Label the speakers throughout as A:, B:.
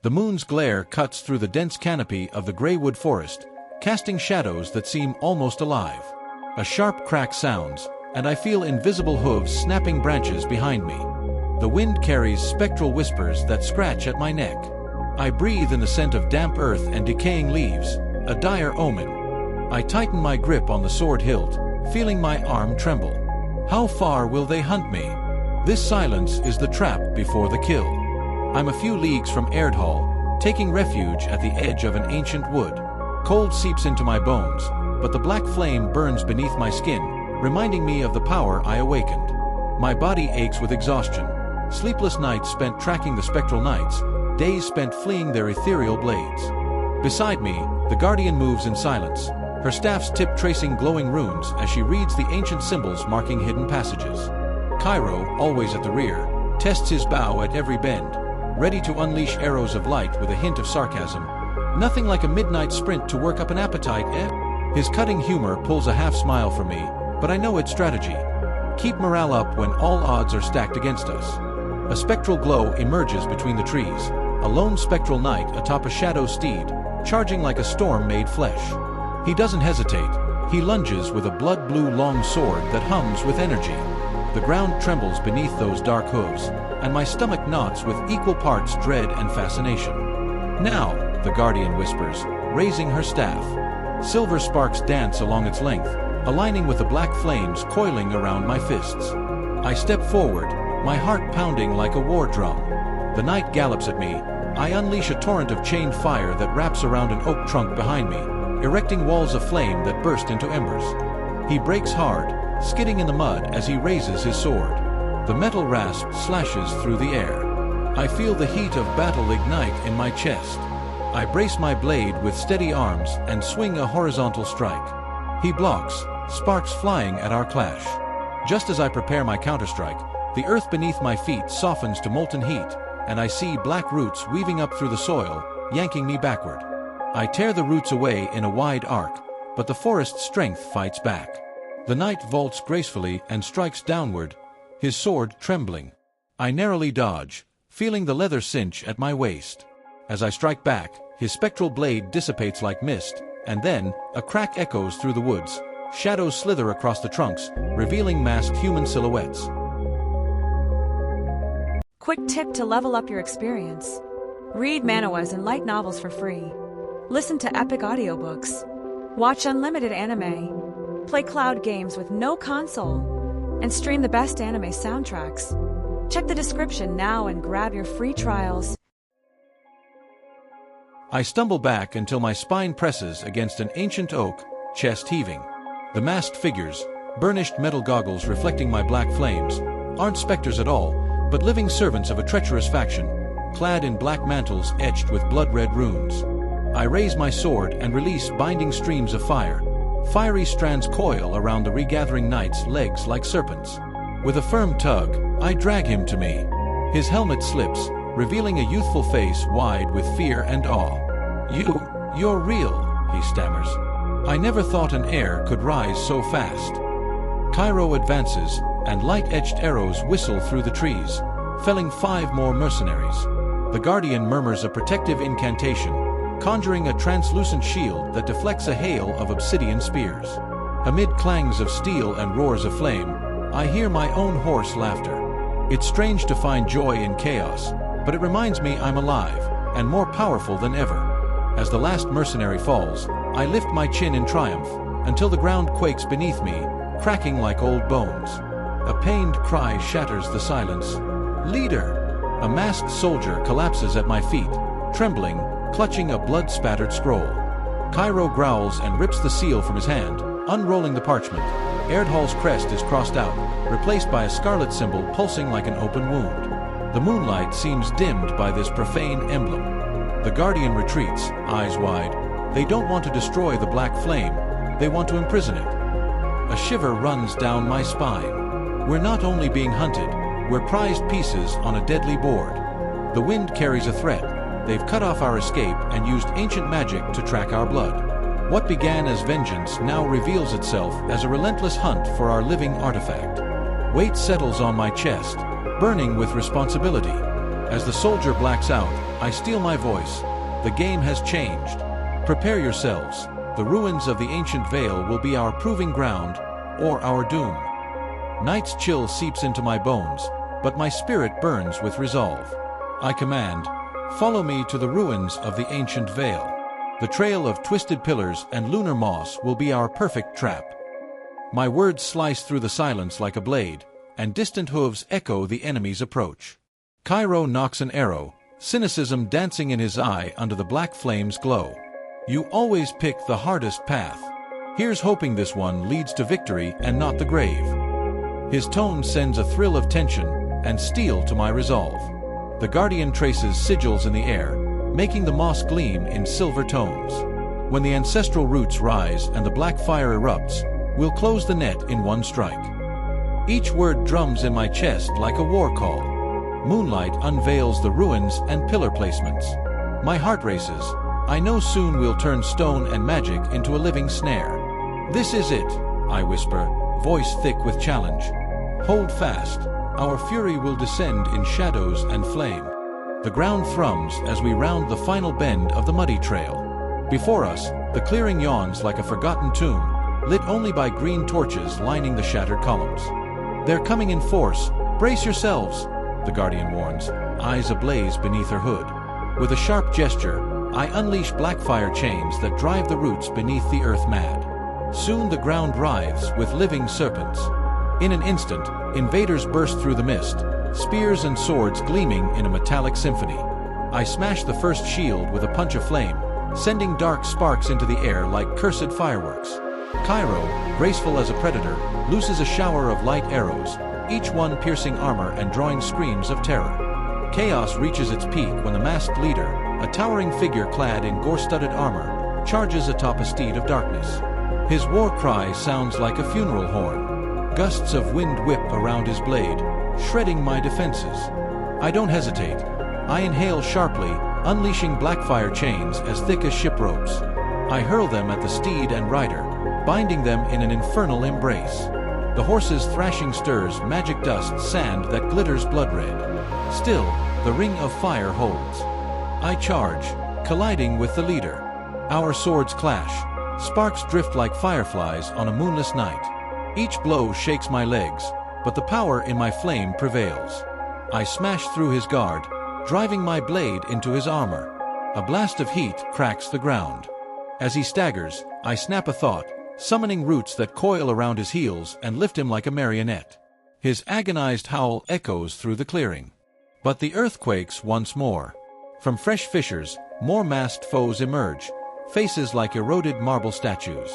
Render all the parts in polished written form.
A: The moon's glare cuts through the dense canopy of the gray wood forest, casting shadows that seem almost alive. A sharp crack sounds, and I feel invisible hooves snapping branches behind me. The wind carries spectral whispers that scratch at my neck. I breathe in the scent of damp earth and decaying leaves, a dire omen. I tighten my grip on the sword hilt, feeling my arm tremble. How far will they hunt me? This silence is the trap before the kill. I'm a few leagues from Eredhall, taking refuge at the edge of an ancient wood. Cold seeps into my bones, but the black flame burns beneath my skin, reminding me of the power I awakened. My body aches with exhaustion. Sleepless nights spent tracking the spectral knights, days spent fleeing their ethereal blades. Beside me, the guardian moves in silence, her staff's tip tracing glowing runes as she reads the ancient symbols marking hidden passages. Cairo, always at the rear, tests his bow at every bend, ready to unleash arrows of light with a hint of sarcasm. Nothing like a midnight sprint to work up an appetite, eh? His cutting humor pulls a half-smile from me, but I know it's strategy. Keep morale up when all odds are stacked against us. A spectral glow emerges between the trees, a lone spectral knight atop a shadow steed, charging like a storm-made flesh. He doesn't hesitate. He lunges with a blood-blue long sword that hums with energy. The ground trembles beneath those dark hooves, and my stomach knots with equal parts dread and fascination. Now, the guardian whispers, raising her staff. Silver sparks dance along its length, aligning with the black flames coiling around my fists. I step forward, my heart pounding like a war drum. The knight gallops at me. I unleash a torrent of chained fire that wraps around an oak trunk behind me, erecting walls of flame that burst into embers. He breaks hard, skidding in the mud as he raises his sword. The metal rasp slashes through the air. I feel the heat of battle ignite in my chest. I brace my blade with steady arms and swing a horizontal strike. He blocks, sparks flying at our clash. Just as I prepare my counterstrike, the earth beneath my feet softens to molten heat, and I see black roots weaving up through the soil, yanking me backward. I tear the roots away in a wide arc, but the forest's strength fights back. The knight vaults gracefully and strikes downward, his sword trembling. I narrowly dodge, feeling the leather cinch at my waist. As I strike back, his spectral blade dissipates like mist, and then, a crack echoes through the woods. Shadows slither across the trunks, revealing masked human silhouettes.
B: Quick tip to level up your experience. Read Manhwas and light novels for free. Listen to epic audiobooks. Watch unlimited anime. Play cloud games with no console. And stream the best anime soundtracks. Check the description now and grab your free trials.
A: I stumble back until my spine presses against an ancient oak, chest heaving. The masked figures, burnished metal goggles reflecting my black flames, aren't specters at all, but living servants of a treacherous faction, clad in black mantles etched with blood-red runes. I raise my sword and release binding streams of fire. Fiery strands coil around the regathering knight's legs like serpents. With a firm tug, I drag him to me. His helmet slips, revealing a youthful face wide with fear and awe. You're real, he stammers. I never thought an heir could rise so fast. Cairo advances, and light-etched arrows whistle through the trees, felling 5 more mercenaries. The guardian murmurs a protective incantation, conjuring a translucent shield that deflects a hail of obsidian spears. Amid clangs of steel and roars of flame, I hear my own hoarse laughter. It's strange to find joy in chaos, but it reminds me I'm alive, and more powerful than ever. As the last mercenary falls, I lift my chin in triumph, until the ground quakes beneath me, cracking like old bones. A pained cry shatters the silence. Leader! A masked soldier collapses at my feet, trembling, clutching a blood-spattered scroll. Cairo growls and rips the seal from his hand, unrolling the parchment. Eredhall's crest is crossed out, replaced by a scarlet symbol pulsing like an open wound. The moonlight seems dimmed by this profane emblem. The guardian retreats, eyes wide. They don't want to destroy the black flame, they want to imprison it. A shiver runs down my spine. We're not only being hunted, we're prized pieces on a deadly board. The wind carries a threat. They've cut off our escape and used ancient magic to track our blood. What began as vengeance now reveals itself as a relentless hunt for our living artifact. Weight settles on my chest, burning with responsibility. As the soldier blacks out, I steal my voice. The game has changed. Prepare yourselves. The ruins of the ancient Vale will be our proving ground, or our doom. Night's chill seeps into my bones, but my spirit burns with resolve. I command, follow me to the ruins of the ancient Vale. The trail of twisted pillars and lunar moss will be our perfect trap. My words slice through the silence like a blade, and distant hooves echo the enemy's approach. Cairo nocks an arrow, cynicism dancing in his eye under the black flame's glow. You always pick the hardest path. Here's hoping this one leads to victory and not the grave. His tone sends a thrill of tension and steel to my resolve. The guardian traces sigils in the air, making the moss gleam in silver tones. When the ancestral roots rise and the black fire erupts, we'll close the net in one strike. Each word drums in my chest like a war call. Moonlight unveils the ruins and pillar placements. My heart races. I know soon we'll turn stone and magic into a living snare. This is it, I whisper, voice thick with challenge. Hold fast. Our fury will descend in shadows and flame. The ground thrums as we round the final bend of the muddy trail. Before us, the clearing yawns like a forgotten tomb, lit only by green torches lining the shattered columns. They're coming in force. Brace yourselves, the guardian warns, eyes ablaze beneath her hood. With a sharp gesture, I unleash blackfire chains that drive the roots beneath the earth mad. Soon the ground writhes with living serpents. In an instant, invaders burst through the mist, spears and swords gleaming in a metallic symphony. I smash the first shield with a punch of flame, sending dark sparks into the air like cursed fireworks. Cairo, graceful as a predator, looses a shower of light arrows, each one piercing armor and drawing screams of terror. Chaos reaches its peak when the masked leader, a towering figure clad in gore-studded armor, charges atop a steed of darkness. His war cry sounds like a funeral horn. Gusts of wind whip around his blade, shredding my defenses. I don't hesitate. I inhale sharply, unleashing blackfire chains as thick as ship ropes. I hurl them at the steed and rider, binding them in an infernal embrace. The horse's thrashing stirs magic dust sand that glitters blood red. Still, the ring of fire holds. I charge, colliding with the leader. Our swords clash. Sparks drift like fireflies on a moonless night. Each blow shakes my legs, but the power in my flame prevails. I smash through his guard, driving my blade into his armor. A blast of heat cracks the ground. As he staggers, I snap a thought, summoning roots that coil around his heels and lift him like a marionette. His agonized howl echoes through the clearing. But the earth quakes once more. From fresh fissures, more masked foes emerge, faces like eroded marble statues.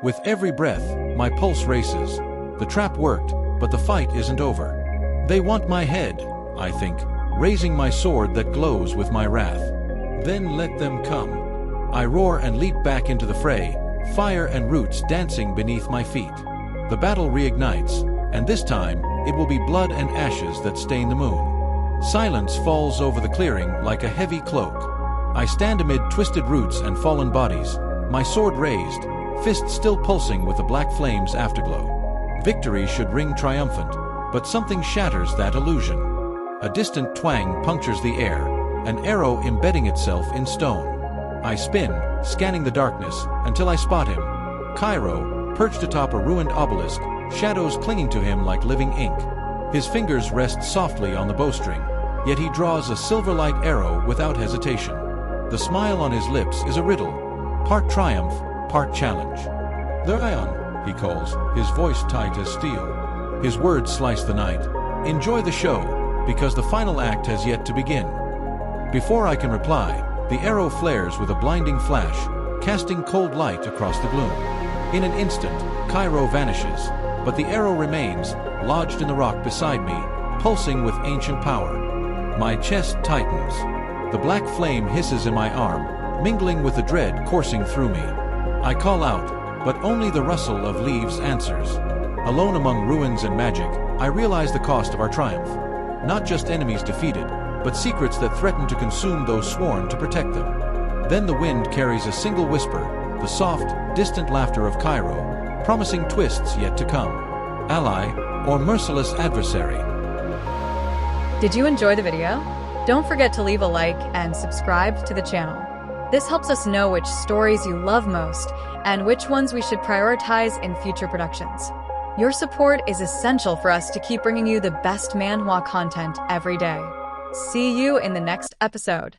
A: With every breath, my pulse races. The trap worked, but the fight isn't over. They want my head, I think, raising my sword that glows with my wrath. Then let them come. I roar and leap back into the fray, fire and roots dancing beneath my feet. The battle reignites, and this time, it will be blood and ashes that stain the moon. Silence falls over the clearing like a heavy cloak. I stand amid twisted roots and fallen bodies, my sword raised, fist still pulsing with the black flame's afterglow. Victory should ring triumphant, but something shatters that illusion. A distant twang punctures the air, an arrow embedding itself in stone. I spin, scanning the darkness, until I spot him. Cairo, perched atop a ruined obelisk, shadows clinging to him like living ink. His fingers rest softly on the bowstring, yet he draws a silver-light arrow without hesitation. The smile on his lips is a riddle, part triumph, part challenge. Therion, he calls, his voice tight as steel. His words slice the night. Enjoy the show, because the final act has yet to begin. Before I can reply, the arrow flares with a blinding flash, casting cold light across the gloom. In an instant, Cairo vanishes, but the arrow remains, lodged in the rock beside me, pulsing with ancient power. My chest tightens. The black flame hisses in my arm, mingling with the dread coursing through me. I call out, but only the rustle of leaves answers. Alone among ruins and magic, I realize the cost of our triumph. Not just enemies defeated, but secrets that threaten to consume those sworn to protect them. Then the wind carries a single whisper, the soft, distant laughter of Cairo, promising twists yet to come. Ally, or merciless adversary.
B: Did you enjoy the video? Don't forget to leave a like and subscribe to the channel. This helps us know which stories you love most and which ones we should prioritize in future productions. Your support is essential for us to keep bringing you the best manhwa content every day. See you in the next episode.